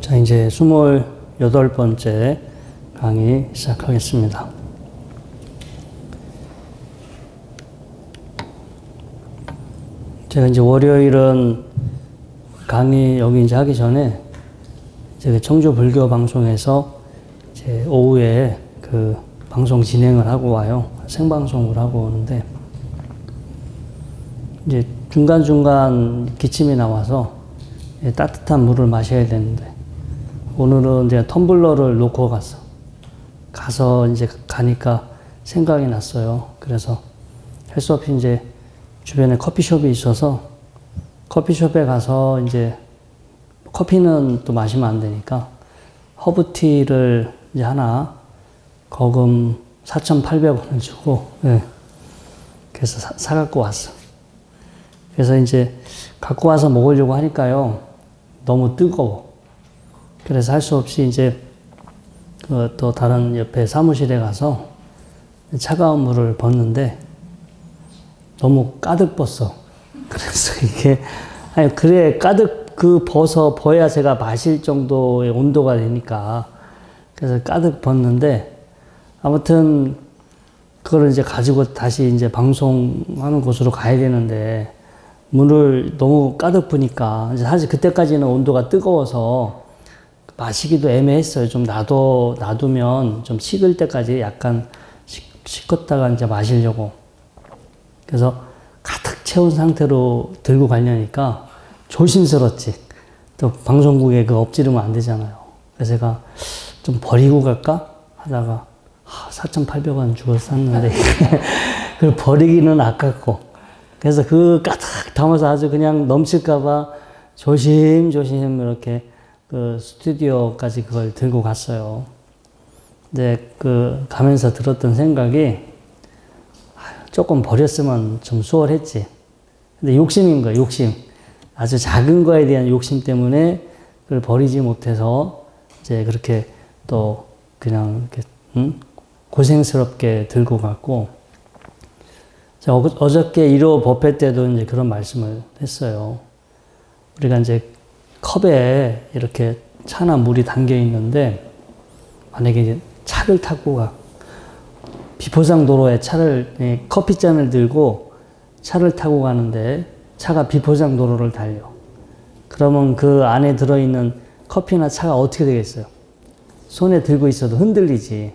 자, 이제 28번째 강의 시작하겠습니다. 제가 이제 월요일은 강의 여기 이제 하기 전에 이제 청주 불교 방송에서 이제 오후에 그 방송 진행을 하고 와요. 생방송을 하고 오는데 이제 중간중간 기침이 나와서 따뜻한 물을 마셔야 되는데 오늘은 이제 텀블러를 놓고 가서 이제 가니까 생각이 났어요. 그래서 할 수 없이 이제 주변에 커피숍이 있어서 커피숍에 가서 이제 커피는 또 마시면 안 되니까 허브티를 이제 하나 거금 4,800원을 주고 그래서 사갖고 왔어. 그래서 이제 갖고 와서 먹으려고 하니까요 너무 뜨거워. 그래서 할 수 없이 이제 또 다른 옆에 사무실에 가서 차가운 물을 붓는데 너무 가득 붓어. 그래서 이게 아니 그래 가득 버야 제가 마실 정도의 온도가 되니까 그래서 가득 붓는데 아무튼 그걸 이제 가지고 다시 이제 방송하는 곳으로 가야 되는데 물을 너무 가득 부니까 이제 사실 그때까지는 온도가 뜨거워서 마시기도 애매했어요. 좀 놔두면 좀 식을 때까지 약간 식었다가 이제 마시려고. 그래서 가득 채운 상태로 들고 가려니까 조심스럽지. 또 방송국에 그 엎지르면 안 되잖아요. 그래서 제가 좀 버리고 갈까 하다가 4,800원 주고 샀는데 그걸 버리기는 아깝고 그래서 그 가득 담아서 아주 그냥 넘칠까봐 조심조심 이렇게 그 스튜디오까지 그걸 들고 갔어요. 근데 가면서 들었던 생각이 조금 버렸으면 좀 수월했지. 근데 욕심인 거야, 욕심. 아주 작은 거에 대한 욕심 때문에 그걸 버리지 못해서 이제 그렇게 또 그냥 이렇게 고생스럽게 들고 갔고. 어저께 1호 법회 때도 이제 그런 말씀을 했어요. 우리가 이제 컵에 이렇게 차나 물이 담겨 있는데 만약에 이제 차를 타고 비포장 도로에 커피잔을 들고 차를 타고 가는데 차가 비포장 도로를 달려. 그러면 그 안에 들어있는 커피나 차가 어떻게 되겠어요? 손에 들고 있어도 흔들리지.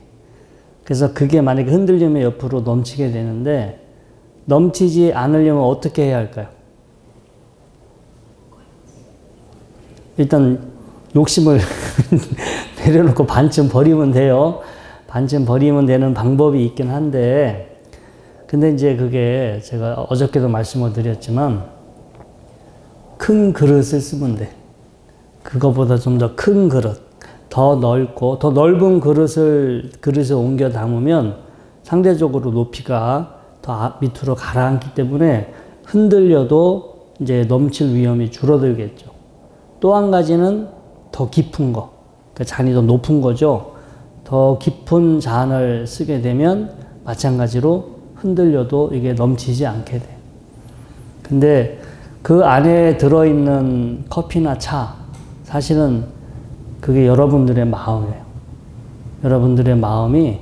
그래서 그게 만약에 흔들리면 옆으로 넘치게 되는데 넘치지 않으려면 어떻게 해야 할까요? 일단 욕심을 내려놓고 반쯤 버리면 돼요. 반쯤 버리면 되는 방법이 있긴 한데 근데 이제 그게 제가 어저께도 말씀을 드렸지만 큰 그릇을 쓰면 돼. 그거보다 좀 더 큰 그릇, 더 넓고 더 넓은 그릇에 옮겨 담으면 상대적으로 높이가 더 밑으로 가라앉기 때문에 흔들려도 이제 넘칠 위험이 줄어들겠죠. 또 한 가지는 더 깊은 거, 그러니까 잔이 더 높은 거죠. 더 깊은 잔을 쓰게 되면 마찬가지로 흔들려도 이게 넘치지 않게 돼. 근데 그 안에 들어있는 커피나 차, 사실은 그게 여러분들의 마음이에요. 여러분들의 마음이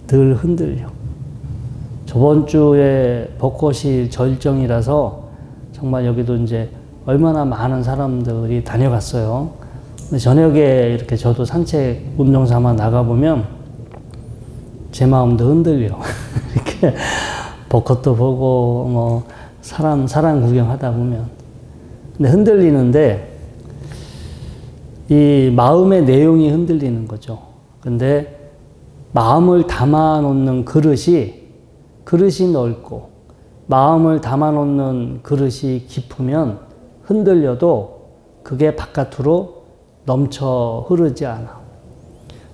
늘 흔들려. 저번 주에 벚꽃이 절정이라서 정말 여기도 이제 얼마나 많은 사람들이 다녀갔어요. 근데 저녁에 이렇게 저도 산책 운동 삼아 나가보면 제 마음도 흔들려. 이렇게 벚꽃도 보고 뭐 사람 구경하다 보면. 근데 흔들리는데 이 마음의 내용이 흔들리는 거죠. 근데 마음을 담아 놓는 그릇이 넓고 마음을 담아 놓는 그릇이 깊으면 흔들려도 그게 바깥으로 넘쳐 흐르지 않아.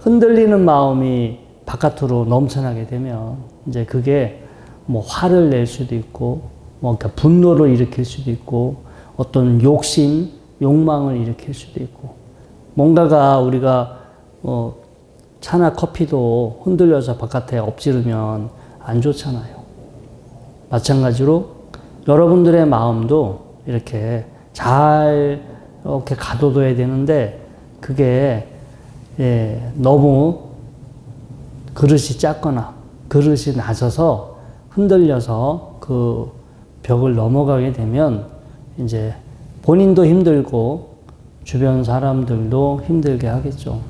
흔들리는 마음이 바깥으로 넘쳐나게 되면 이제 그게 뭐 화를 낼 수도 있고 뭐 그러니까 분노를 일으킬 수도 있고 어떤 욕심, 욕망을 일으킬 수도 있고 뭔가가 우리가 차나 커피도 흔들려서 바깥에 엎지르면 안 좋잖아요. 마찬가지로 여러분들의 마음도 이렇게 잘 이렇게 가둬둬야 되는데 그게 너무 그릇이 작거나 그릇이 낮아서 흔들려서 그 벽을 넘어가게 되면 이제 본인도 힘들고 주변 사람들도 힘들게 하겠죠.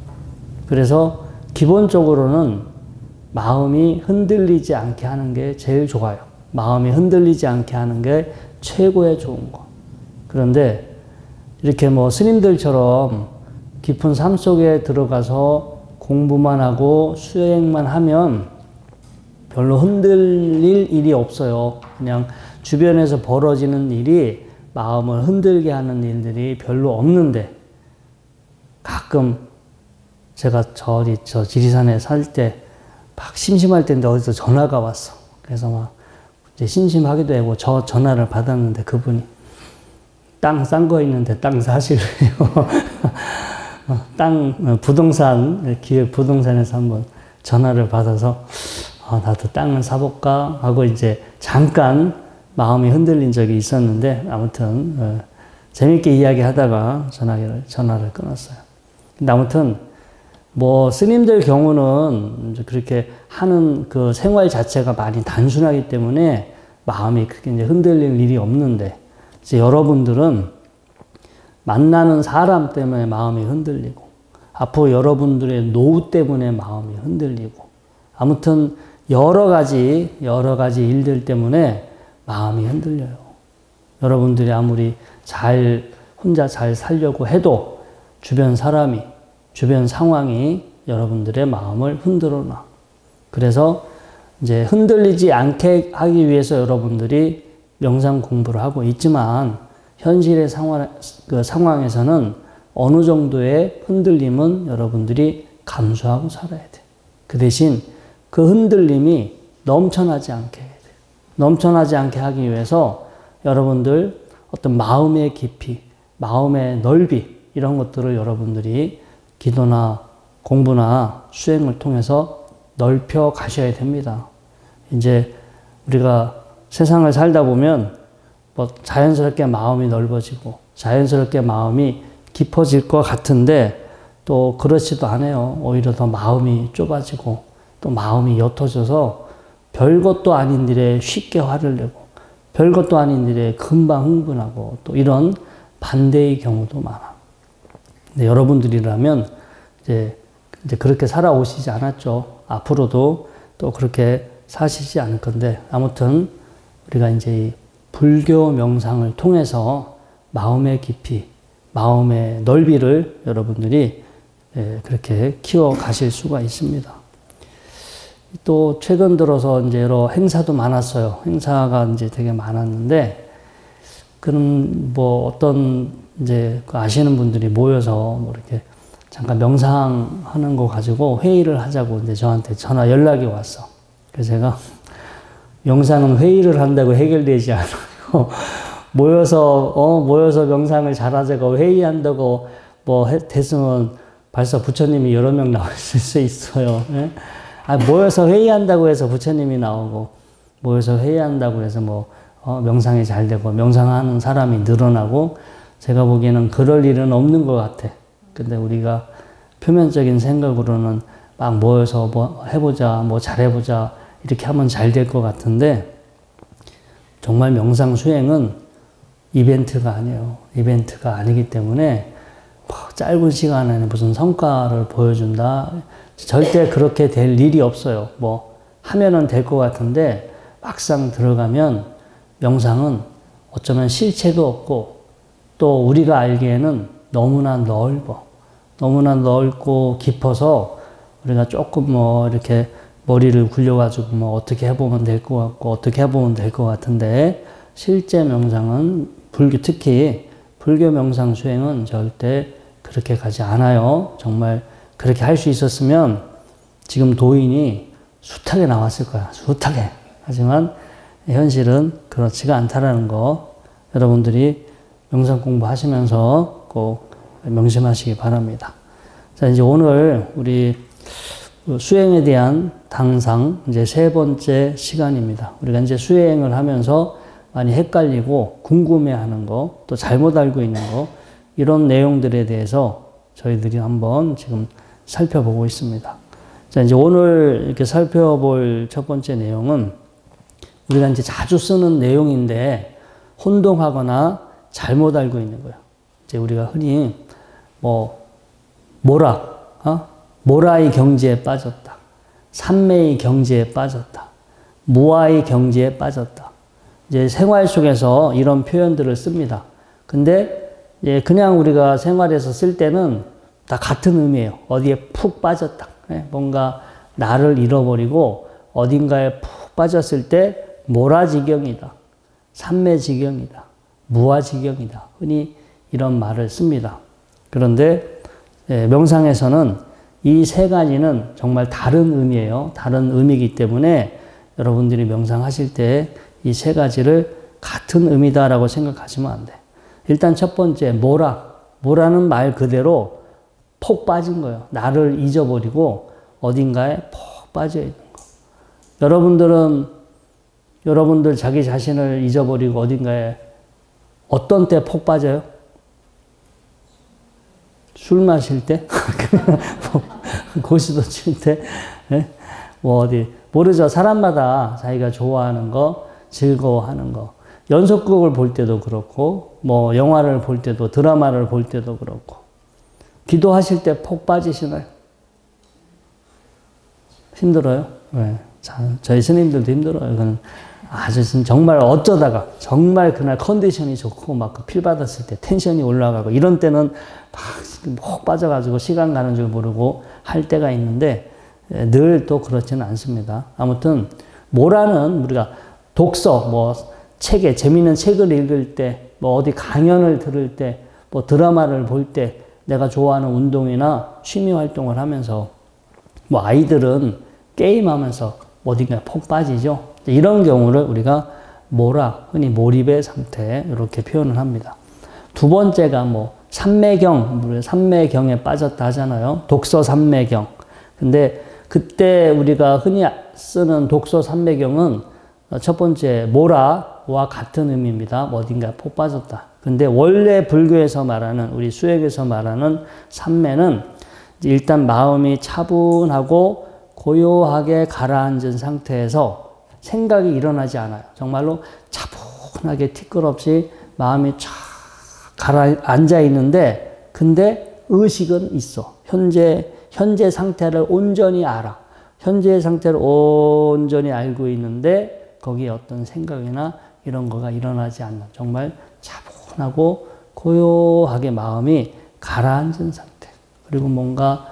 그래서 기본적으로는 마음이 흔들리지 않게 하는 게 제일 좋아요. 마음이 흔들리지 않게 하는 게 최고의 좋은 거. 그런데 이렇게 뭐 스님들처럼 깊은 삶 속에 들어가서 공부만 하고 수행만 하면 별로 흔들릴 일이 없어요. 그냥 주변에서 벌어지는 일이 마음을 흔들게 하는 일들이 별로 없는데, 가끔 제가 저 지리산에 살 때 막 심심할 때인데 어디서 전화가 왔어. 그래서 막 이제 심심하기도 하고 저 전화를 받았는데 그분이 땅 싼 거 있는데 땅 사실래요? 부동산, 기획 부동산에서 한번 전화를 받아서 나도 땅을 사볼까 하고 이제 잠깐 마음이 흔들린 적이 있었는데, 아무튼 재밌게 이야기하다가 전화를 끊었어요. 근데 아무튼 뭐 스님들 경우는 이제 그렇게 하는 그 생활 자체가 많이 단순하기 때문에 마음이 크게 이제 흔들릴 일이 없는데, 이제 여러분들은 만나는 사람 때문에 마음이 흔들리고, 앞으로 여러분들의 노후 때문에 마음이 흔들리고, 아무튼 여러 가지 일들 때문에 마음이 흔들려요. 여러분들이 아무리 혼자 잘 살려고 해도 주변 사람이, 주변 상황이 여러분들의 마음을 흔들어 놔. 그래서 이제 흔들리지 않게 하기 위해서 여러분들이 명상 공부를 하고 있지만, 현실의 상황에서는 어느 정도의 흔들림은 여러분들이 감수하고 살아야 돼. 그 대신 그 흔들림이 넘쳐나지 않게 해야 돼. 넘쳐나지 않게 하기 위해서 여러분들 어떤 마음의 깊이, 마음의 넓이, 이런 것들을 여러분들이 기도나 공부나 수행을 통해서 넓혀 가셔야 됩니다. 이제 우리가 세상을 살다 보면 뭐 자연스럽게 마음이 넓어지고 자연스럽게 마음이 깊어질 것 같은데, 또 그렇지도 않아요. 오히려 더 마음이 좁아지고 또 마음이 옅어져서 별것도 아닌 일에 쉽게 화를 내고 별것도 아닌 일에 금방 흥분하고, 또 이런 반대의 경우도 많아. 근데 여러분들이라면 이제 그렇게 살아오시지 않았죠. 앞으로도 또 그렇게 사시지 않을 건데, 아무튼 우리가 이제 이 불교 명상을 통해서 마음의 깊이, 마음의 넓이를 여러분들이 그렇게 키워 가실 수가 있습니다. 또 최근 들어서 이제 여러 행사도 많았어요. 행사가 이제 되게 많았는데, 그럼 뭐 어떤 이제 아시는 분들이 모여서 뭐 이렇게 잠깐 명상하는 거 가지고 회의를 하자고 이제 저한테 연락이 왔어. 그래서 제가 명상은 회의를 한다고 해결되지 않아요. 모여서 명상을 잘하자고 회의한다고 됐으면 벌써 부처님이 여러 명 나왔을 수 있어요. 예? 모여서 회의한다고 해서 부처님이 나오고, 모여서 회의한다고 해서 명상이 잘 되고, 명상하는 사람이 늘어나고, 제가 보기에는 그럴 일은 없는 것 같아. 근데 우리가 표면적인 생각으로는 막 모여서 해보자, 잘해보자, 이렇게 하면 잘 될 것 같은데, 정말 명상 수행은 이벤트가 아니에요. 이벤트가 아니기 때문에 짧은 시간 안에 무슨 성과를 보여준다, 절대 그렇게 될 일이 없어요. 하면은 될 것 같은데, 막상 들어가면 명상은 어쩌면 실체도 없고, 또 우리가 알기에는 너무나 넓고 깊어서 우리가 조금 이렇게 머리를 굴려가지고 어떻게 해보면 될 것 같고, 어떻게 해보면 될 것 같은데, 실제 명상은 특히 불교 명상 수행은 절대 그렇게 가지 않아요. 정말 그렇게 할 수 있었으면 지금 도인이 숱하게 나왔을 거야. 숱하게. 하지만 현실은 그렇지가 않다라는 거, 여러분들이 명상 공부하시면서 꼭 명심하시기 바랍니다. 자, 이제 오늘 우리 수행에 대한 당상 이제 3번째 시간입니다. 우리가 이제 수행을 하면서 많이 헷갈리고 궁금해하는 거, 또 잘못 알고 있는 거, 이런 내용들에 대해서 저희들이 한번 지금 살펴보고 있습니다. 자, 이제 오늘 이렇게 살펴볼 첫 번째 내용은 우리가 이제 자주 쓰는 내용인데 혼동하거나 잘못 알고 있는 거예요. 이제 우리가 흔히 모라의 경지에 빠졌다. 산매의 경지에 빠졌다. 무아의 경지에 빠졌다. 이제 생활 속에서 이런 표현들을 씁니다. 근데 그냥 우리가 생활에서 쓸 때는 다 같은 의미예요. 어디에 푹 빠졌다. 뭔가 나를 잃어버리고 어딘가에 푹 빠졌을 때 모라지경이다. 산매지경이다. 무아지경이다. 흔히 이런 말을 씁니다. 그런데 명상에서는 이 세 가지는 정말 다른 의미예요. 다른 의미이기 때문에 여러분들이 명상하실 때 이 세 가지를 같은 의미다라고 생각하시면 안 돼. 일단 첫 번째, 모라는 말 그대로 폭 빠진 거예요. 나를 잊어버리고 어딘가에 폭 빠져 있는 거. 여러분들 자기 자신을 잊어버리고 어딘가에 어떤 때 폭 빠져요? 술 마실 때? 고시도 칠 때? 모르죠. 사람마다 자기가 좋아하는 거, 즐거워하는 거. 연속극을 볼 때도 그렇고, 영화를 볼 때도, 드라마를 볼 때도 그렇고. 기도하실 때 폭 빠지시나요? 힘들어요? 네. 저희 스님들도 힘들어요. 그건 아주 정말 어쩌다가, 정말 그날 컨디션이 좋고, 막 필 받았을 때 텐션이 올라가고, 이런 때는 막 빠져가지고 시간 가는 줄 모르고 할 때가 있는데, 늘 또 그렇지는 않습니다. 아무튼, 모라는 우리가 독서, 재미있는 책을 읽을 때, 어디 강연을 들을 때, 드라마를 볼 때, 내가 좋아하는 운동이나 취미 활동을 하면서, 아이들은 게임하면서 어딘가에 폭 빠지죠. 이런 경우를 우리가 흔히 몰입의 상태, 이렇게 표현을 합니다. 두 번째가 산매경에 빠졌다 하잖아요. 독서 산매경. 근데 그때 우리가 흔히 쓰는 독서 산매경은 첫 번째, 모라와 같은 의미입니다. 어딘가에 폭 빠졌다. 근데 원래 불교에서 말하는, 우리 수액에서 말하는 산매는 일단 마음이 차분하고 고요하게 가라앉은 상태에서 생각이 일어나지 않아요. 정말로 차분하게 티끌없이 마음이 쫙 가라앉아 있는데, 근데 의식은 있어. 현재 상태를 온전히 알아. 현재의 상태를 온전히 알고 있는데, 거기에 어떤 생각이나 이런 거가 일어나지 않는, 정말 차분하고 고요하게 마음이 가라앉은 상태. 그리고 뭔가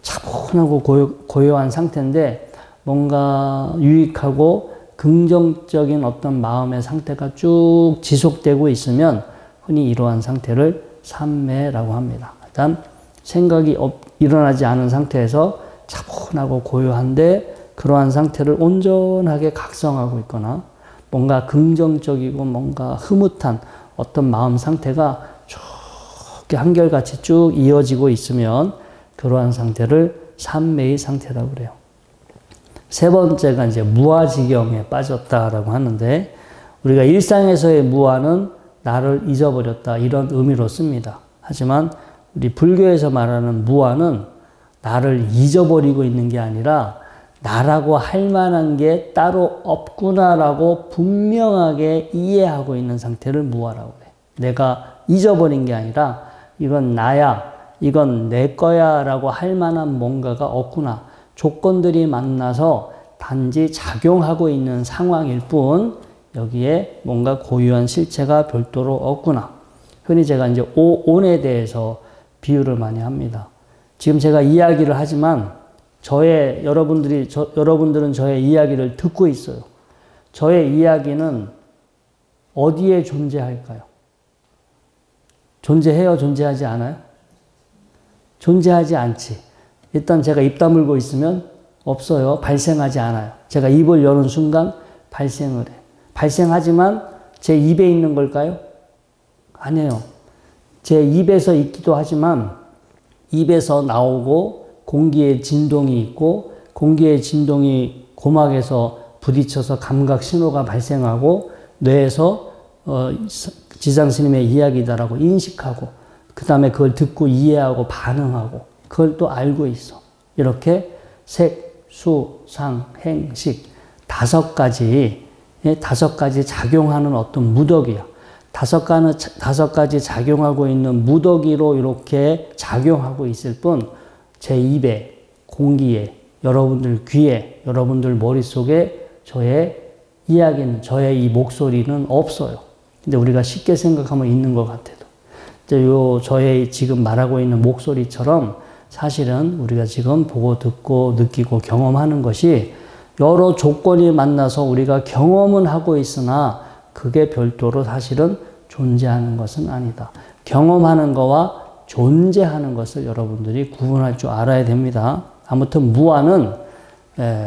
차분하고 고요한 상태인데, 뭔가 유익하고 긍정적인 어떤 마음의 상태가 쭉 지속되고 있으면 흔히 이러한 상태를 산매라고 합니다. 일단 생각이 일어나지 않은 상태에서 차분하고 고요한데 그러한 상태를 온전하게 각성하고 있거나 뭔가 긍정적이고 뭔가 흐뭇한 어떤 마음 상태가 쭉 한결같이 쭉 이어지고 있으면 그러한 상태를 산매의 상태라고 그래요. 세 번째가 이제 무아지경에 빠졌다라고 하는데, 우리가 일상에서의 무아는 나를 잊어버렸다, 이런 의미로 씁니다. 하지만 우리 불교에서 말하는 무아는 나를 잊어버리고 있는 게 아니라 나라고 할 만한 게 따로 없구나라고 분명하게 이해하고 있는 상태를 무아라고 해. 내가 잊어버린 게 아니라 이건 나야, 이건 내 거야 라고 할 만한 뭔가가 없구나. 조건들이 만나서 단지 작용하고 있는 상황일 뿐 여기에 뭔가 고유한 실체가 별도로 없구나. 흔히 제가 이제 온에 대해서 비유를 많이 합니다. 지금 제가 이야기를 하지만 여러분들은 저의 이야기를 듣고 있어요. 저의 이야기는 어디에 존재할까요? 존재해요? 존재하지 않아요? 존재하지 않지. 일단 제가 입 다물고 있으면 없어요. 발생하지 않아요. 제가 입을 여는 순간 발생을 해. 발생하지만 제 입에 있는 걸까요? 아니에요. 제 입에서 있기도 하지만 입에서 나오고 공기의 진동이 있고 공기의 진동이 고막에서 부딪혀서 감각 신호가 발생하고 뇌에서 지장 스님의 이야기다라고 인식하고 그 다음에 그걸 듣고 이해하고 반응하고 그걸 또 알고 있어. 이렇게 색, 수, 상, 행, 식 5가지 작용하는 어떤 무더기야. 5가지 작용하고 있는 무더기로 이렇게 작용하고 있을 뿐 제 입에, 공기에, 여러분들 귀에, 여러분들 머릿속에 저의 이야기는, 저의 이 목소리는 없어요. 근데 우리가 쉽게 생각하면 있는 것 같아도. 저의 지금 말하고 있는 목소리처럼 사실은 우리가 지금 보고 듣고 느끼고 경험하는 것이 여러 조건이 만나서 우리가 경험은 하고 있으나 그게 별도로 사실은 존재하는 것은 아니다. 경험하는 거와 존재하는 것을 여러분들이 구분할 줄 알아야 됩니다. 아무튼 무아는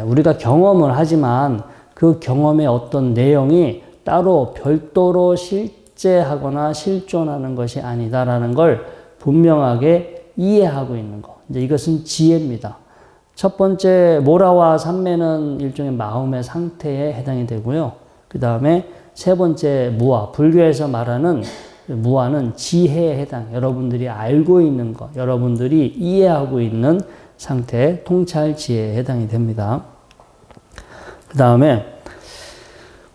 우리가 경험을 하지만 그 경험의 어떤 내용이 따로 별도로 실제하거나 실존하는 것이 아니다라는 걸 분명하게 이해하고 있는 것. 이제 이것은 지혜입니다. 첫 번째 모라와 삼매는 일종의 마음의 상태에 해당이 되고요. 그 다음에 세 번째 무아, 불교에서 말하는 무아는 지혜에 해당, 여러분들이 알고 있는 것, 여러분들이 이해하고 있는 상태, 통찰 지혜에 해당이 됩니다. 그 다음에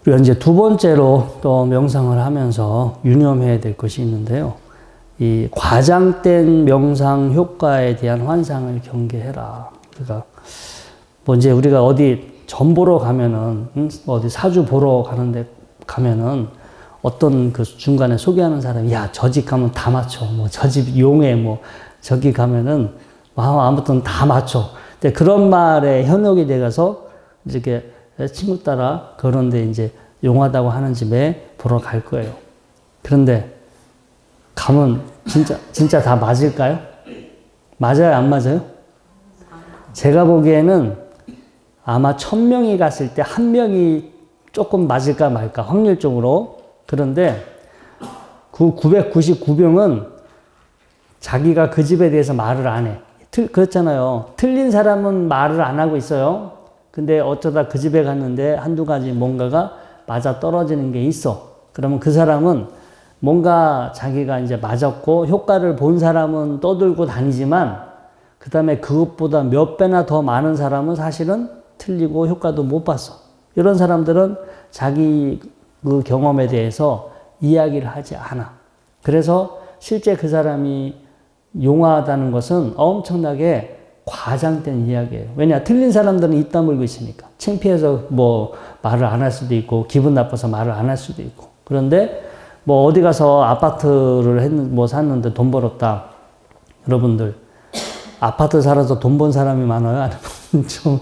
우리가 이제 두 번째로 또 명상을 하면서 유념해야 될 것이 있는데요. 이 과장된 명상 효과에 대한 환상을 경계해라. 그러니까 뭐 이제 우리가 어디 점 보러 가면은 어디 사주 보러 가는데 가면은 어떤 그 중간에 소개하는 사람이 야, 저 집 가면 다 맞춰. 뭐 저 집 용해. 뭐 저기 가면은 아무튼 다 맞춰. 근데 그런 말에 현혹이 돼가서 이렇게 친구 따라 그런데 이제 용하다고 하는 집에 보러 갈 거예요. 그런데 가면 진짜 다 맞을까요? 맞아요, 안 맞아요? 제가 보기에는 아마 1000명이 갔을 때 1명이 조금 맞을까 말까 확률적으로. 그런데 그 999명은 자기가 그 집에 대해서 말을 안 해. 그렇잖아요. 틀린 사람은 말을 안 하고 있어요. 근데 어쩌다 그 집에 갔는데 한두 가지 뭔가가 맞아 떨어지는 게 있어. 그러면 그 사람은 뭔가 자기가 이제 맞았고 효과를 본 사람은 떠들고 다니지만 그 다음에 그것보다 몇 배나 더 많은 사람은 사실은 틀리고 효과도 못 봤어. 이런 사람들은 자기 그 경험에 대해서 이야기를 하지 않아. 그래서 실제 그 사람이 용하다는 것은 엄청나게 과장된 이야기예요. 왜냐? 틀린 사람들은 입 다물고 있으니까. 창피해서 뭐 말을 안 할 수도 있고 기분 나빠서 말을 안 할 수도 있고. 그런데 뭐 어디 가서 아파트를 샀는데 돈 벌었다. 여러분들 아파트 살아서 돈 번 사람이 많아요? 아니면 좀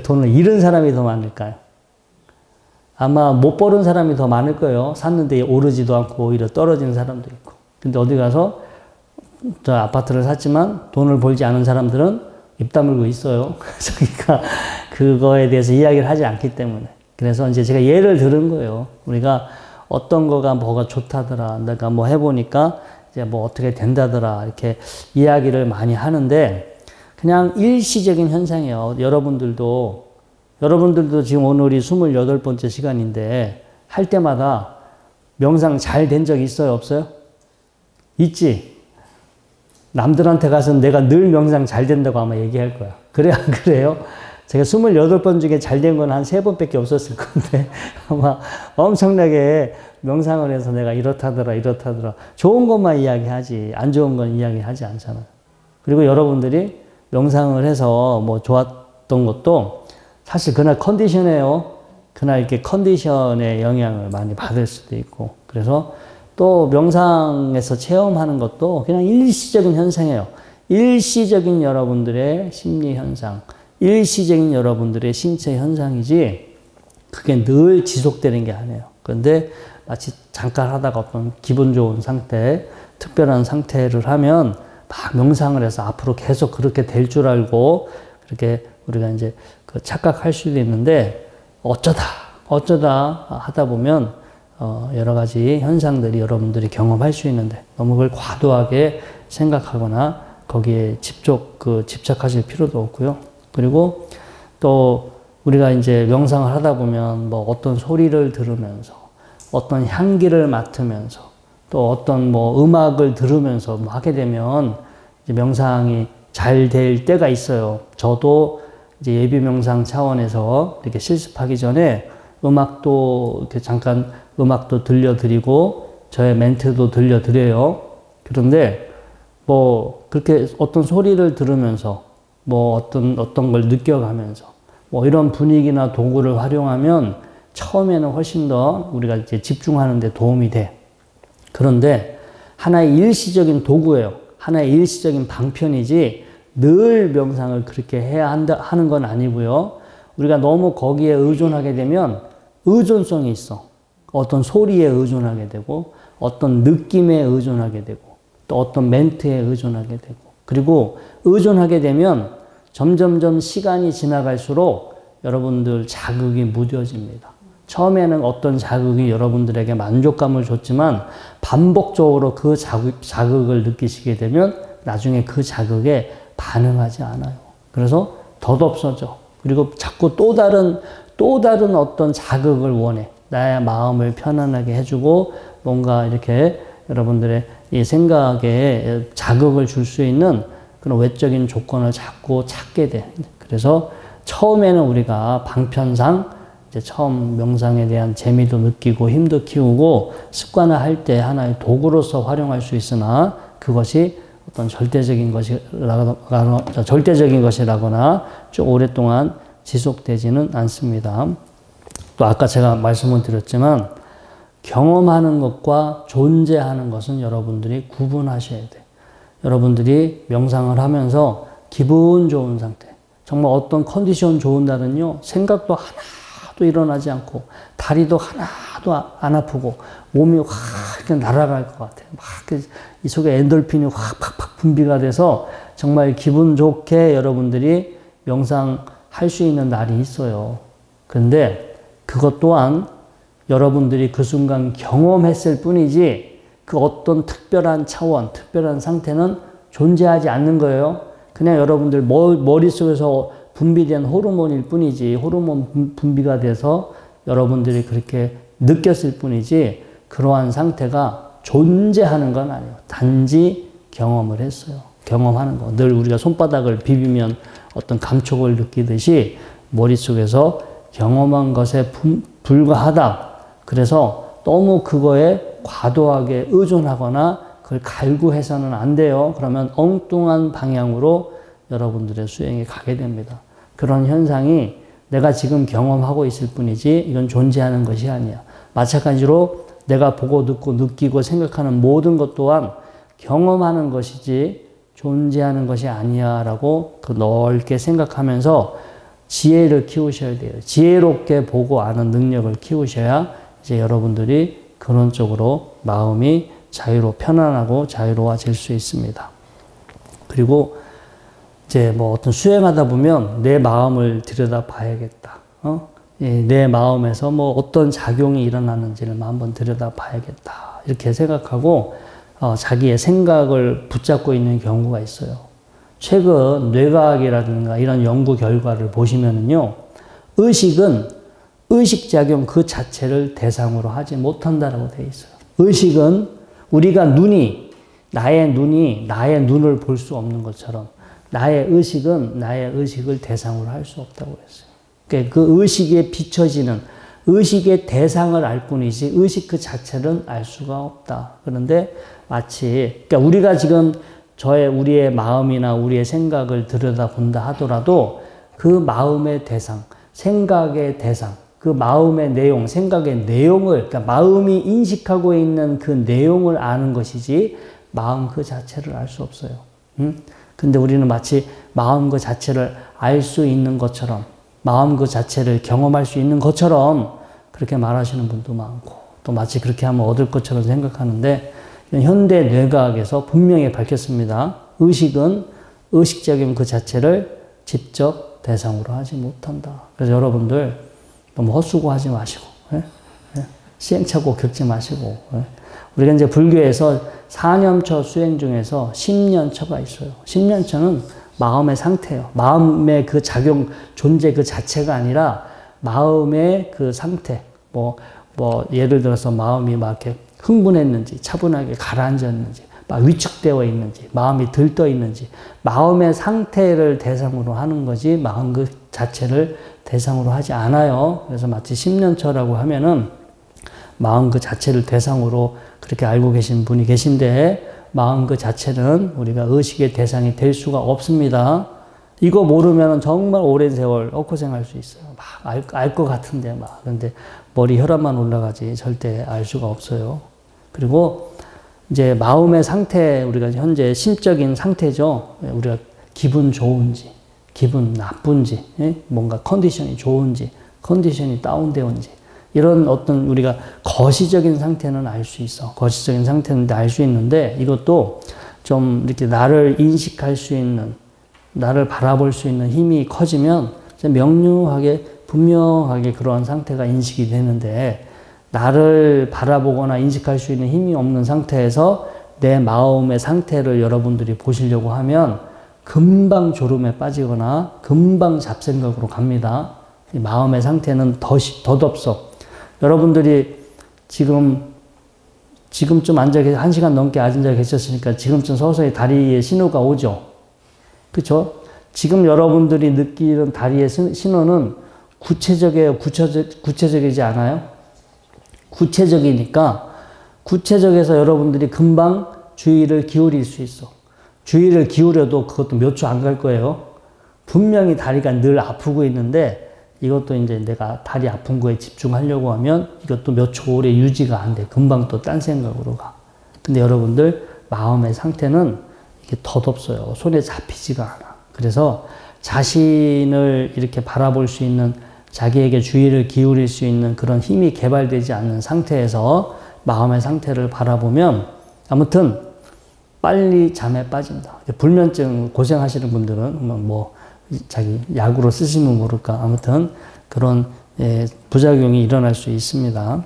돈을 잃은 사람이 더 많을까요? 아마 못 벌은 사람이 더 많을 거예요. 샀는데 오르지도 않고 오히려 떨어지는 사람도 있고. 근데 어디 가서 저 아파트를 샀지만 돈을 벌지 않은 사람들은 입 다물고 있어요. 그러니까 그거에 대해서 이야기를 하지 않기 때문에. 그래서 이제 제가 예를 들은 거예요. 우리가 어떤 거가 뭐가 좋다더라. 내가 뭐 해보니까 이제 뭐 어떻게 된다더라. 이렇게 이야기를 많이 하는데 그냥 일시적인 현상이에요. 여러분들도 지금 오늘이 28번째 시간인데 할 때마다 명상 잘 된 적 있어요? 없어요? 있지? 남들한테 가서 내가 늘 명상 잘 된다고 아마 얘기할 거야. 그래, 안 그래요? 제가 28번 중에 잘 된 건 한 3번밖에 없었을 건데 아마 엄청나게 명상을 해서 내가 이렇다더라. 좋은 것만 이야기하지 안 좋은 건 이야기하지 않잖아요. 그리고 여러분들이 명상을 해서 뭐 좋았던 것도 사실 그날 컨디션이에요. 그날 이렇게 컨디션의 영향을 많이 받을 수도 있고. 그래서 또 명상에서 체험하는 것도 그냥 일시적인 현상이에요. 일시적인 여러분들의 심리 현상, 일시적인 여러분들의 신체 현상이지 그게 늘 지속되는 게 아니에요. 그런데 마치 잠깐 하다가 어떤 기분 좋은 상태, 특별한 상태를 하면 막 명상을 해서 앞으로 계속 그렇게 될 줄 알고 그렇게 우리가 이제 착각할 수도 있는데 어쩌다 하다 보면 여러 가지 현상들이 여러분들이 경험할 수 있는데 너무 그걸 과도하게 생각하거나 거기에 집착하실 필요도 없고요. 그리고 또 우리가 이제 명상을 하다 보면 뭐 어떤 소리를 들으면서 어떤 향기를 맡으면서 또 어떤 뭐 음악을 들으면서 뭐 하게 되면 이제 명상이 잘 될 때가 있어요. 저도 이제 예비 명상 차원에서 이렇게 실습하기 전에 음악도 이렇게 잠깐 음악도 들려드리고 저의 멘트도 들려드려요. 그런데 뭐 그렇게 어떤 소리를 들으면서 뭐 어떤 걸 느껴가면서 뭐 이런 분위기나 도구를 활용하면 처음에는 훨씬 더 우리가 이제 집중하는 데 도움이 돼. 그런데 하나의 일시적인 도구예요. 하나의 일시적인 방편이지 늘 명상을 그렇게 해야 하는 건 아니고요. 우리가 너무 거기에 의존하게 되면 의존성이 있어. 어떤 소리에 의존하게 되고 어떤 느낌에 의존하게 되고 또 어떤 멘트에 의존하게 되고 그리고 의존하게 되면 점점점 시간이 지나갈수록 여러분들 자극이 무뎌집니다. 처음에는 어떤 자극이 여러분들에게 만족감을 줬지만 반복적으로 그 자극을 느끼시게 되면 나중에 그 자극에 반응하지 않아요. 그래서 덧없어져. 그리고 자꾸 또 다른 어떤 자극을 원해. 나의 마음을 편안하게 해주고 뭔가 이렇게 여러분들의 이 생각에 자극을 줄 수 있는 그런 외적인 조건을 자꾸 찾게 돼. 그래서 처음에는 우리가 방편상 이제 처음 명상에 대한 재미도 느끼고 힘도 키우고 습관화할 때 하나의 도구로서 활용할 수 있으나 그것이 어떤 절대적인 것이라거나 좀 오랫동안 지속되지는 않습니다. 또 아까 제가 말씀을 드렸지만 경험하는 것과 존재하는 것은 여러분들이 구분하셔야 돼요. 여러분들이 명상을 하면서 기분 좋은 상태, 정말 어떤 컨디션 좋은 날은요, 생각도 하나도 일어나지 않고, 다리도 하나도 안 아프고, 몸이 확 날아갈 것 같아요. 막 이 속에 엔돌핀이 확 팍팍 분비가 돼서 정말 기분 좋게 여러분들이 명상할 수 있는 날이 있어요. 그런데 그것 또한 여러분들이 그 순간 경험했을 뿐이지 그 어떤 특별한 차원, 특별한 상태는 존재하지 않는 거예요. 그냥 여러분들 머릿속에서 분비된 호르몬일 뿐이지 호르몬 분비가 돼서 여러분들이 그렇게 느꼈을 뿐이지 그러한 상태가 존재하는 건 아니에요. 단지 경험을 했어요. 경험하는 거. 늘 우리가 손바닥을 비비면 어떤 감촉을 느끼듯이 머릿속에서 경험한 것에 불과하다. 그래서 너무 그거에 과도하게 의존하거나 그걸 갈구해서는 안 돼요. 그러면 엉뚱한 방향으로 여러분들의 수행에 가게 됩니다. 그런 현상이 내가 지금 경험하고 있을 뿐이지 이건 존재하는 것이 아니야. 마찬가지로 내가 보고 듣고 느끼고 생각하는 모든 것 또한 경험하는 것이지 존재하는 것이 아니야 라고 그 넓게 생각하면서 지혜를 키우셔야 돼요. 지혜롭게 보고 아는 능력을 키우셔야 이제 여러분들이 그런 쪽으로 마음이 편안하고 자유로워질 수 있습니다. 그리고 이제 뭐 어떤 수행하다 보면 내 마음을 들여다 봐야겠다. 내 마음에서 뭐 어떤 작용이 일어나는지를 한번 들여다 봐야겠다. 이렇게 생각하고 자기의 생각을 붙잡고 있는 경우가 있어요. 최근 뇌과학이라든가 이런 연구 결과를 보시면은요, 의식은 의식작용 그 자체를 대상으로 하지 못한다라고 되어 있어요. 의식은 우리가 나의 눈을 볼 수 없는 것처럼 나의 의식은 나의 의식을 대상으로 할 수 없다고 했어요. 그러니까 그 의식에 비춰지는 의식의 대상을 알 뿐이지 의식 그 자체는 알 수가 없다. 그런데 마치 그러니까 우리가 지금 우리의 마음이나 우리의 생각을 들여다본다 하더라도 그 마음의 대상, 생각의 대상, 그 마음의 내용, 생각의 내용을 그러니까 마음이 인식하고 있는 그 내용을 아는 것이지 마음 그 자체를 알 수 없어요. 근데 우리는 마치 마음 그 자체를 알 수 있는 것처럼 마음 그 자체를 경험할 수 있는 것처럼 그렇게 말하시는 분도 많고 또 마치 그렇게 하면 얻을 것처럼 생각하는데 현대 뇌과학에서 분명히 밝혔습니다. 의식은 의식적인 그 자체를 직접 대상으로 하지 못한다. 그래서 여러분들 너무 헛수고하지 마시고 시행착오 겪지 마시고 우리가 이제 불교에서 4년처 수행 중에서 10년처가 있어요. 10년처는 마음의 상태예요. 마음의 그 작용, 존재 그 자체가 아니라 마음의 그 상태. 예를 들어서 마음이 막 이렇게 흥분했는지, 차분하게 가라앉았는지, 막 위축되어 있는지, 마음이 들떠 있는지, 마음의 상태를 대상으로 하는 거지 마음 그 자체를 대상으로 하지 않아요. 그래서 마치 심련처라고 하면은 마음 그 자체를 대상으로 그렇게 알고 계신 분이 계신데, 마음 그 자체는 우리가 의식의 대상이 될 수가 없습니다. 이거 모르면 정말 오랜 세월 엇고생할 수 있어요. 막 알 것 같은데 막. 근데 머리 혈압만 올라가지 절대 알 수가 없어요. 그리고 이제 마음의 상태, 우리가 현재 심적인 상태죠. 우리가 기분 좋은지, 기분 나쁜지, 뭔가 컨디션이 좋은지, 컨디션이 다운되었는지, 이런 어떤 우리가 거시적인 상태는 알 수 있어. 거시적인 상태는 알 수 있는데, 이것도 좀 이렇게 나를 인식할 수 있는, 나를 바라볼 수 있는 힘이 커지면 명료하게, 분명하게 그러한 상태가 인식이 되는데, 나를 바라보거나 인식할 수 있는 힘이 없는 상태에서 내 마음의 상태를 여러분들이 보시려고 하면 금방 졸음에 빠지거나 금방 잡생각으로 갑니다. 이 마음의 상태는 덧없어. 여러분들이 지금쯤 앉아 계셔, 1시간 넘게 앉아 계셨으니까 지금쯤 서서히 다리에 신호가 오죠. 그쵸? 지금 여러분들이 느끼는 다리의 신호는 구체적이에요? 구체적이지 않아요? 구체적이니까, 구체적에서 여러분들이 금방 주의를 기울일 수 있어. 주의를 기울여도 그것도 몇 초 안 갈 거예요. 분명히 다리가 늘 아프고 있는데, 이것도 이제 내가 다리 아픈 거에 집중하려고 하면 이것도 몇 초 오래 유지가 안 돼. 금방 또 딴 생각으로 가. 근데 여러분들 마음의 상태는 이게 덧없어요. 손에 잡히지가 않아. 그래서 자신을 이렇게 바라볼 수 있는, 자기에게 주의를 기울일 수 있는 그런 힘이 개발되지 않는 상태에서 마음의 상태를 바라보면 아무튼 빨리 잠에 빠진다. 불면증 고생하시는 분들은 뭐 자기 약으로 쓰시면 모를까. 아무튼 그런 부작용이 일어날 수 있습니다.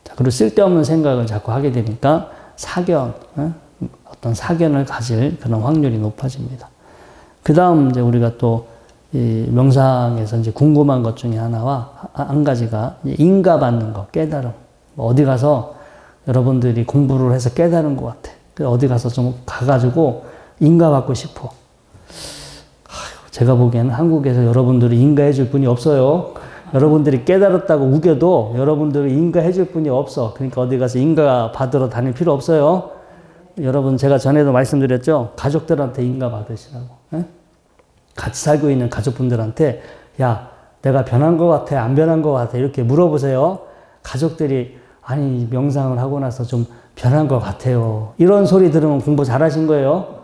자, 그리고 쓸데없는 생각을 자꾸 하게 되니까 어떤 사견을 가질 그런 확률이 높아집니다. 그 다음 이제 우리가 또 이 명상에서 이제 궁금한 것 중에 한 가지가 인가받는 것, 깨달음. 어디 가서 여러분들이 공부를 해서 깨달은 것 같아. 어디 가서 좀 가가지고 인가받고 싶어. 제가 보기에는 한국에서 여러분들이 인가해 줄 분이 없어요. 여러분들이 깨달았다고 우겨도 여러분들이 인가해 줄 분이 없어. 그러니까 어디 가서 인가 받으러 다닐 필요 없어요. 여러분, 제가 전에도 말씀드렸죠. 가족들한테 인가 받으시라고. 에? 같이 살고 있는 가족분들한테, 야, 내가 변한 것 같아, 안 변한 것 같아, 이렇게 물어보세요. 가족들이, 아니, 명상을 하고 나서 좀 변한 것 같아요. 이런 소리 들으면 공부 잘하신 거예요.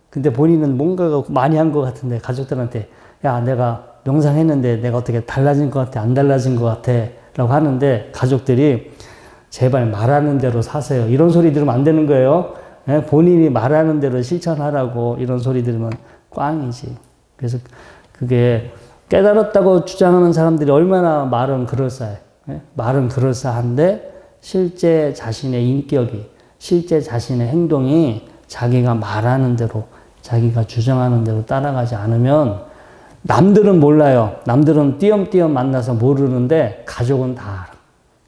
근데 본인은 뭔가가 많이 한 것 같은데, 가족들한테, 야, 내가 명상했는데 내가 어떻게 달라진 것 같아, 안 달라진 것 같아, 라고 하는데, 가족들이 제발 말하는 대로 사세요. 이런 소리 들으면 안 되는 거예요. 본인이 말하는 대로 실천하라고 이런 소리 들으면 꽝이지. 그래서 그게 깨달았다고 주장하는 사람들이 얼마나 말은 그럴싸해. 말은 그럴싸한데 실제 자신의 인격이, 실제 자신의 행동이 자기가 말하는 대로, 자기가 주장하는 대로 따라가지 않으면 남들은 몰라요. 남들은 띄엄띄엄 만나서 모르는데 가족은 다 알아.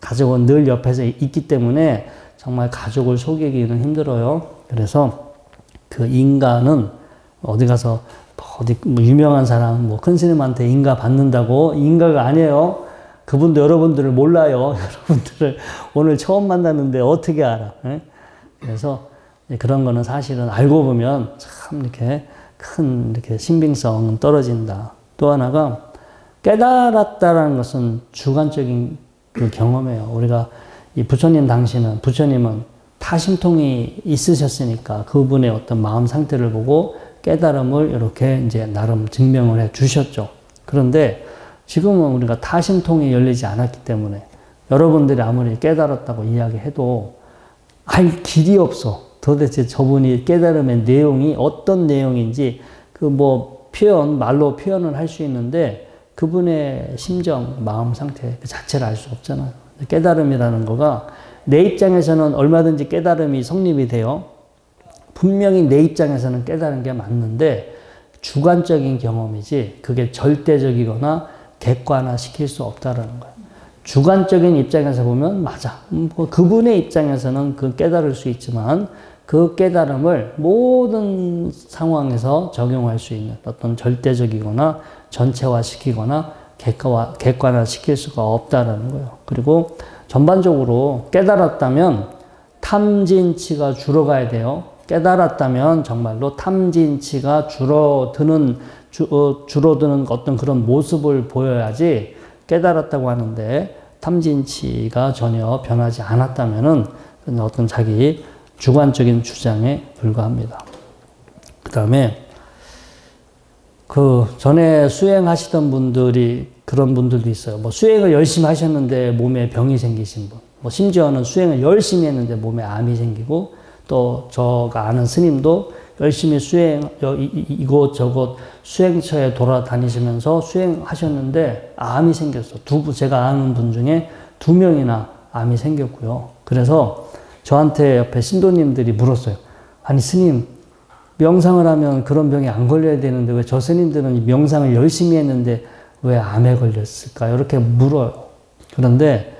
가족은 늘 옆에서 있기 때문에 정말 가족을 속이기는 힘들어요. 그래서 그 인가는 어디 가서 뭐 유명한 사람, 뭐 큰 스님한테 인가 받는다고 인가가 아니에요. 그분도 여러분들을 몰라요. 여러분들을 오늘 처음 만났는데 어떻게 알아? 그래서 그런 거는 사실은 알고 보면 참 이렇게 큰 이렇게 신빙성은 떨어진다. 또 하나가 깨달았다라는 것은 주관적인 그 경험이에요. 우리가 이 부처님은 타심통이 있으셨으니까 그분의 어떤 마음 상태를 보고 깨달음을 이렇게 이제 나름 증명을 해 주셨죠. 그런데 지금은 우리가 타심통이 열리지 않았기 때문에 여러분들이 아무리 깨달았다고 이야기해도 알 길이 없어. 도대체 저분이 깨달음의 내용이 어떤 내용인지 그 뭐 말로 표현을 할 수 있는데 그분의 심정, 마음 상태 그 자체를 알 수 없잖아요. 깨달음이라는 거가 내 입장에서는 얼마든지 깨달음이 성립이 돼요. 분명히 내 입장에서는 깨달은 게 맞는데 주관적인 경험이지 그게 절대적이거나 객관화 시킬 수 없다라는 거예요. 주관적인 입장에서 보면 맞아. 그분의 입장에서는 그 깨달을 수 있지만 그 깨달음을 모든 상황에서 적용할 수 있는 어떤 절대적이거나 전체화시키거나 객관화시킬 수가 없다라는 거예요. 그리고 전반적으로 깨달았다면 탐진치가 줄어가야 돼요. 깨달았다면 정말로 탐진치가 줄어드는 어떤 그런 모습을 보여야지 깨달았다고 하는데 탐진치가 전혀 변하지 않았다면은 어떤 자기 주관적인 주장에 불과합니다. 그 다음에 그 전에 수행하시던 분들이 그런 분들도 있어요. 뭐 수행을 열심히 하셨는데 몸에 병이 생기신 분, 뭐 심지어는 수행을 열심히 했는데 몸에 암이 생기고 또 제가 아는 스님도 열심히 이곳저곳 수행처에 돌아다니시면서 수행하셨는데 암이 생겼어. 제가 아는 분 중에 2명이나 암이 생겼고요. 그래서 저한테 옆에 신도님들이 물었어요. 아니 스님, 명상을 하면 그런 병이 안 걸려야 되는데 왜 저 스님들은 명상을 열심히 했는데 왜 암에 걸렸을까요? 이렇게 물어요. 그런데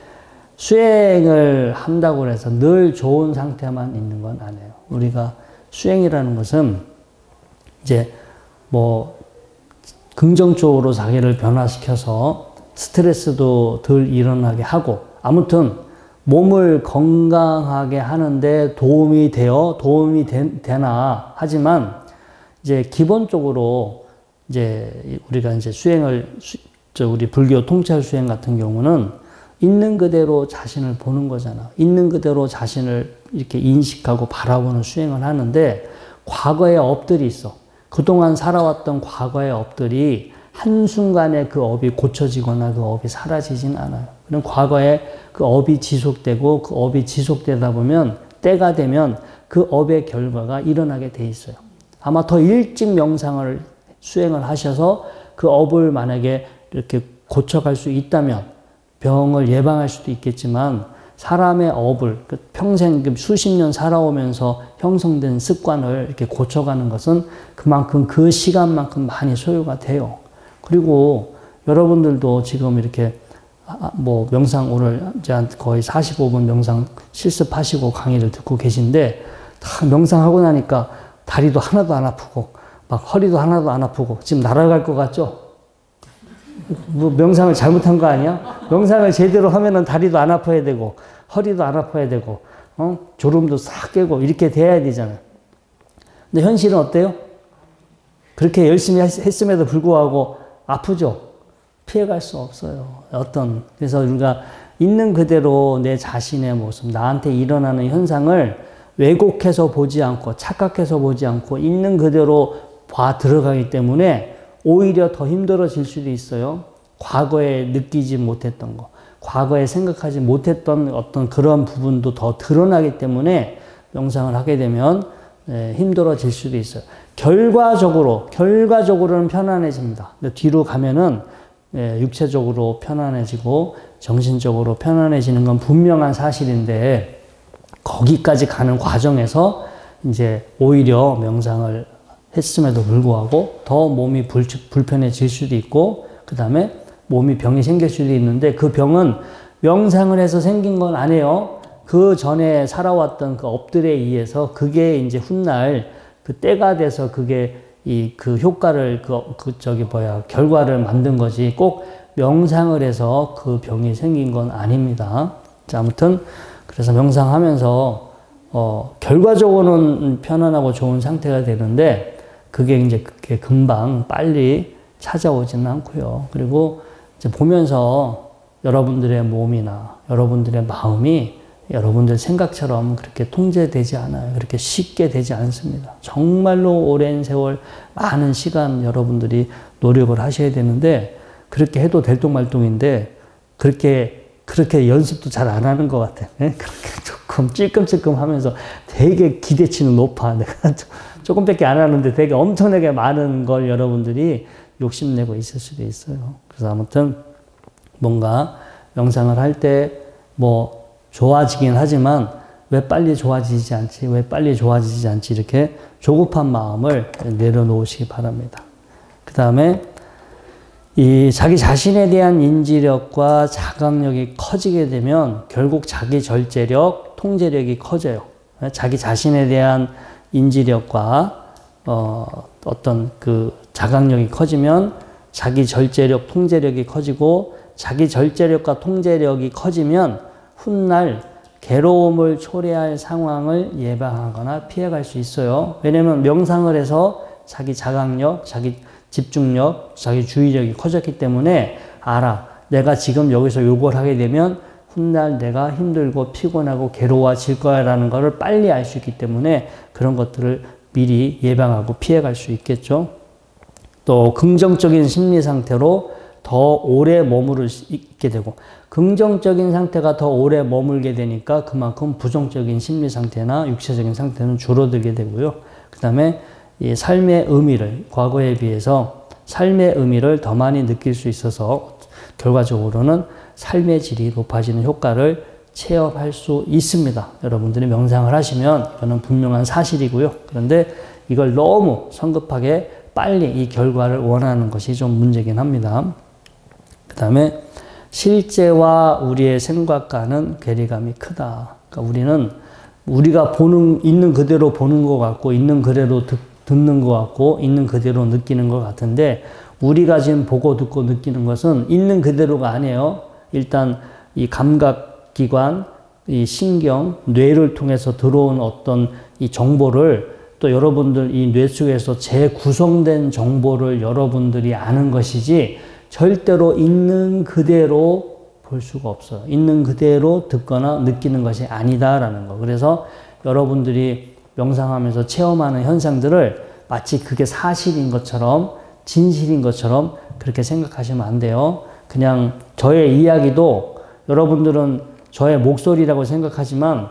수행을 한다고 해서 늘 좋은 상태만 있는 건 아니에요. 우리가 수행이라는 것은 이제 뭐 긍정적으로 자기를 변화시켜서 스트레스도 덜 일어나게 하고 아무튼 몸을 건강하게 하는데 도움이 되나 하지만 이제 기본적으로 이제 우리가 이제 우리 불교 통찰 수행 같은 경우는 있는 그대로 자신을 보는 거잖아. 있는 그대로 자신을 이렇게 인식하고 바라보는 수행을 하는데 과거의 업들이 있어. 그동안 살아왔던 과거의 업들이 한순간에 그 업이 고쳐지거나 그 업이 사라지진 않아요. 그럼 과거에 그 업이 지속되고 그 업이 지속되다 보면 때가 되면 그 업의 결과가 일어나게 돼 있어요. 아마 더 일찍 명상을 수행을 하셔서 그 업을 만약에 이렇게 고쳐갈 수 있다면 병을 예방할 수도 있겠지만 사람의 업을 평생 수십 년 살아오면서 형성된 습관을 이렇게 고쳐가는 것은 그만큼 그 시간만큼 많이 소요가 돼요. 그리고 여러분들도 지금 이렇게 뭐 명상 오늘 거의 45분 명상 실습하시고 강의를 듣고 계신데 다 명상하고 나니까 다리도 하나도 안 아프고 막 허리도 하나도 안 아프고 지금 날아갈 것 같죠? 뭐 명상을 잘못한 거 아니야? 명상을 제대로 하면은 다리도 안 아파야 되고 허리도 안 아파야 되고 졸음도 싹 깨고 이렇게 돼야 되잖아요. 근데 현실은 어때요? 그렇게 열심히 했음에도 불구하고 아프죠? 피해갈 수 없어요. 그래서 우리가 있는 그대로 내 자신의 모습, 나한테 일어나는 현상을 왜곡해서 보지 않고 착각해서 보지 않고 있는 그대로 들어가기 때문에 오히려 더 힘들어질 수도 있어요. 과거에 느끼지 못했던 거, 과거에 생각하지 못했던 어떤 그런 부분도 더 드러나기 때문에 명상을 하게 되면 힘들어질 수도 있어요. 결과적으로는 편안해집니다. 근데 뒤로 가면은 육체적으로 편안해지고 정신적으로 편안해지는 건 분명한 사실인데 거기까지 가는 과정에서 이제 오히려 명상을 했음에도 불구하고 더 몸이 불편해질 수도 있고 그 다음에 몸이 병이 생길 수도 있는데 그 병은 명상을 해서 생긴 건 아니에요. 그 전에 살아왔던 그 업들에 의해서 그게 이제 훗날 그 때가 돼서 그게 그 효과를 결과를 만든 거지 꼭 명상을 해서 그 병이 생긴 건 아닙니다. 자, 아무튼 그래서 명상하면서 결과적으로는 편안하고 좋은 상태가 되는데 그게 이제 그렇게 금방 빨리 찾아오지는 않고요. 그리고 이제 보면서 여러분들의 몸이나 여러분들의 마음이 여러분들 생각처럼 그렇게 통제되지 않아요. 그렇게 쉽게 되지 않습니다. 정말로 오랜 세월, 많은 시간 여러분들이 노력을 하셔야 되는데 그렇게 해도 될똥말똥인데 그렇게 연습도 잘 안 하는 것 같아. 그렇게 조금 찔끔찔끔 하면서 되게 기대치는 높아. 내가 조금밖에 안 하는데 되게 엄청나게 많은 걸 여러분들이 욕심내고 있을 수도 있어요. 그래서 아무튼 뭔가 명상을 할 때 뭐 좋아지긴 하지만 왜 빨리 좋아지지 않지 이렇게 조급한 마음을 내려놓으시기 바랍니다. 그 다음에 이 자기 자신에 대한 인지력과 자각력이 커지게 되면 결국 자기 절제력, 통제력이 커져요. 자기 자신에 대한 인지력과 어떤 그 자각력이 커지면 자기 절제력, 통제력이 커지고 자기 절제력과 통제력이 커지면 훗날 괴로움을 초래할 상황을 예방하거나 피해갈 수 있어요. 왜냐하면 명상을 해서 자기 자각력, 자기 집중력, 자기 주의력이 커졌기 때문에 알아. 내가 지금 여기서 요걸 하게 되면 훗날 내가 힘들고 피곤하고 괴로워질 거야라는 것을 빨리 알 수 있기 때문에 그런 것들을 미리 예방하고 피해갈 수 있겠죠. 또 긍정적인 심리 상태로 더 오래 머무를 수 있게 되고 긍정적인 상태가 더 오래 머물게 되니까 그만큼 부정적인 심리 상태나 육체적인 상태는 줄어들게 되고요. 그 다음에 이 삶의 의미를 과거에 비해서 삶의 의미를 더 많이 느낄 수 있어서 결과적으로는 삶의 질이 높아지는 효과를 체험할 수 있습니다. 여러분들이 명상을 하시면 이거는 분명한 사실이고요. 그런데 이걸 너무 성급하게 빨리 이 결과를 원하는 것이 좀 문제긴 합니다. 그 다음에 실제와 우리의 생각과는 괴리감이 크다. 그러니까 우리는 우리가 있는 그대로 보는 것 같고 있는 그대로 듣는 것 같고 있는 그대로 느끼는 것 같은데 우리가 지금 보고 듣고 느끼는 것은 있는 그대로가 아니에요. 일단 이 감각기관, 이 신경, 뇌를 통해서 들어온 어떤 이 정보를 또 여러분들 이 뇌 속에서 재구성된 정보를 여러분들이 아는 것이지 절대로 있는 그대로 볼 수가 없어요. 있는 그대로 듣거나 느끼는 것이 아니다라는 거. 그래서 여러분들이 명상하면서 체험하는 현상들을 마치 그게 사실인 것처럼 진실인 것처럼 그렇게 생각하시면 안 돼요. 그냥 저의 이야기도 여러분들은 저의 목소리라고 생각하지만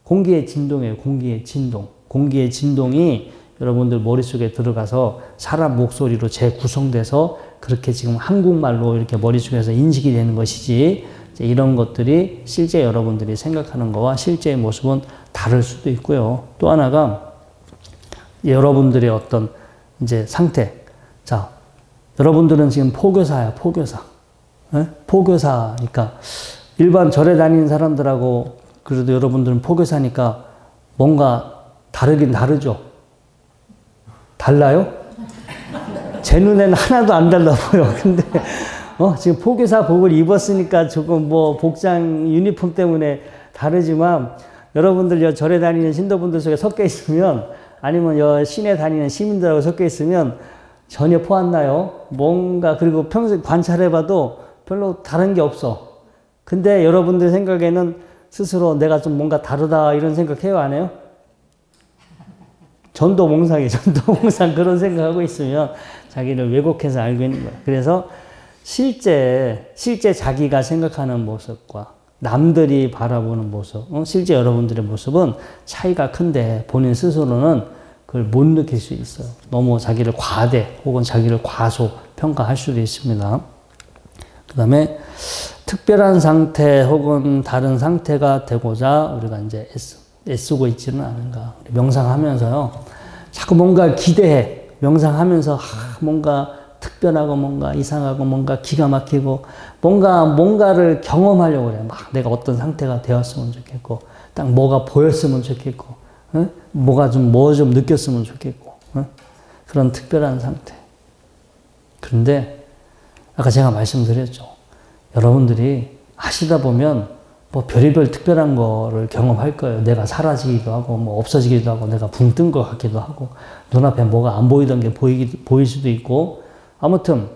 공기의 진동이에요. 공기의 진동. 공기의 진동이 여러분들 머릿속에 들어가서 사람 목소리로 재구성돼서 그렇게 지금 한국말로 이렇게 머릿속에서 인식이 되는 것이지 이런 것들이 실제 여러분들이 생각하는 거와 실제의 모습은 다를 수도 있고요. 또 하나가 여러분들의 어떤 이제 상태. 자, 여러분들은 지금 포교사야, 포교사. 네? 포교사니까 일반 절에 다니는 사람들하고 그래도 여러분들은 포교사니까 뭔가 다르긴 다르죠. 달라요? 제 눈에는 하나도 안 달라 보여. 근데 지금 포교사복을 입었으니까 조금 뭐 복장 유니폼 때문에 다르지만 여러분들 절에 다니는 신도분들 속에 섞여 있으면 아니면 시내 다니는 시민들하고 섞여 있으면 전혀 포 안 나요. 뭔가 그리고 평소에 관찰해봐도 별로 다른 게 없어. 근데 여러분들 생각에는 스스로 내가 좀 뭔가 다르다 이런 생각해요, 안 해요? 전도몽상이 전도몽상 그런 생각하고 있으면 자기를 왜곡해서 알고 있는 거야. 그래서 실제 자기가 생각하는 모습과 남들이 바라보는 모습, 실제 여러분들의 모습은 차이가 큰데 본인 스스로는 그걸 못 느낄 수 있어요. 너무 자기를 과대 혹은 자기를 과소 평가할 수도 있습니다. 그 다음에 특별한 상태 혹은 다른 상태가 되고자 우리가 이제 애쓰고 있지는 않은가. 명상하면서요. 자꾸 뭔가 기대해. 명상하면서 뭔가 특별하고 뭔가 이상하고 뭔가 기가 막히고 뭔가를 경험하려고 그래요. 막 내가 어떤 상태가 되었으면 좋겠고 딱 뭐가 보였으면 좋겠고 뭐가 좀 느꼈으면 좋겠고 그런 특별한 상태. 그런데 아까 제가 말씀드렸죠. 여러분들이 하시다 보면 뭐 별의별 특별한 거를 경험할 거예요. 내가 사라지기도 하고 뭐 없어지기도 하고 내가 붕 뜬 것 같기도 하고 눈앞에 뭐가 안 보이던 게 보일 수도 있고 아무튼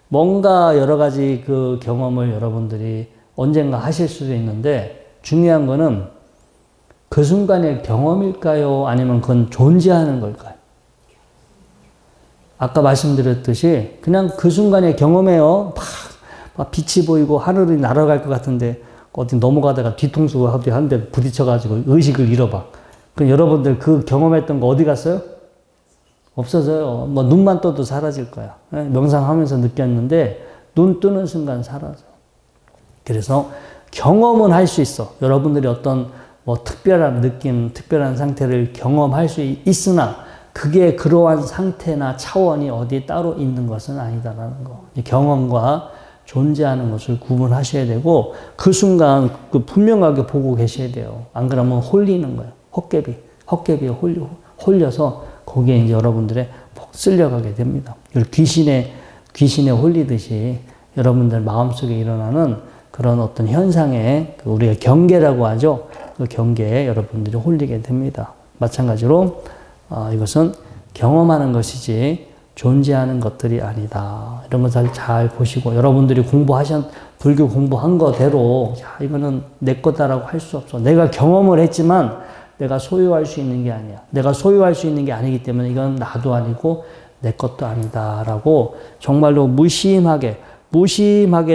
뭔가 여러 가지 그 경험을 여러분들이 언젠가 하실 수도 있는데 중요한 거는 그 순간의 경험일까요? 아니면 그건 존재하는 걸까요? 아까 말씀드렸듯이 그냥 그 순간의 경험이에요. 막 빛이 보이고 하늘이 날아갈 것 같은데 어디 넘어가다가 뒤통수 한 대 부딪혀가지고 의식을 잃어봐. 그럼 여러분들 그 경험했던 거 어디 갔어요? 없어져요. 뭐 눈만 떠도 사라질 거야. 명상하면서 느꼈는데 눈 뜨는 순간 사라져. 그래서 경험은 할 수 있어. 여러분들이 어떤 뭐 특별한 느낌, 특별한 상태를 경험할 수 있으나 그게 그러한 상태나 차원이 어디 따로 있는 것은 아니다라는 거. 경험과 존재하는 것을 구분하셔야 되고 그 순간 그 분명하게 보고 계셔야 돼요. 안 그러면 홀리는 거예요. 헛개비에 홀려서 거기에 이제 여러분들의 쓸려가게 됩니다. 귀신에 홀리듯이 여러분들 마음속에 일어나는 그런 어떤 현상에 우리가 경계라고 하죠. 그 경계에 여러분들이 홀리게 됩니다. 마찬가지로 이것은 경험하는 것이지 존재하는 것들이 아니다. 이런 것을 잘 보시고 여러분들이 불교 공부한 거대로 이거는 내 거다라고 할 수 없어. 내가 경험을 했지만 내가 소유할 수 있는 게 아니야. 내가 소유할 수 있는 게 아니기 때문에 이건 나도 아니고 내 것도 아니다라고 정말로 무심하게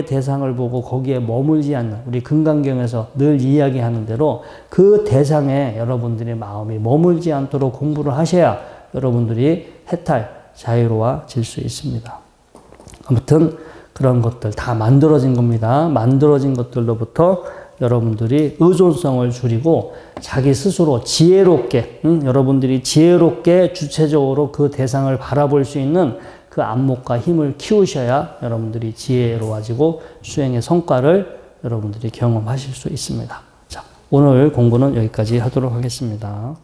대상을 보고 거기에 머물지 않는 우리 금강경에서 늘 이야기하는 대로 그 대상에 여러분들의 마음이 머물지 않도록 공부를 하셔야 여러분들이 해탈, 자유로워질 수 있습니다. 아무튼 그런 것들 다 만들어진 겁니다. 만들어진 것들로부터 여러분들이 의존성을 줄이고 자기 스스로 지혜롭게 여러분들이 지혜롭게 주체적으로 그 대상을 바라볼 수 있는 그 안목과 힘을 키우셔야 여러분들이 지혜로워지고 수행의 성과를 여러분들이 경험하실 수 있습니다. 자, 오늘 공부는 여기까지 하도록 하겠습니다.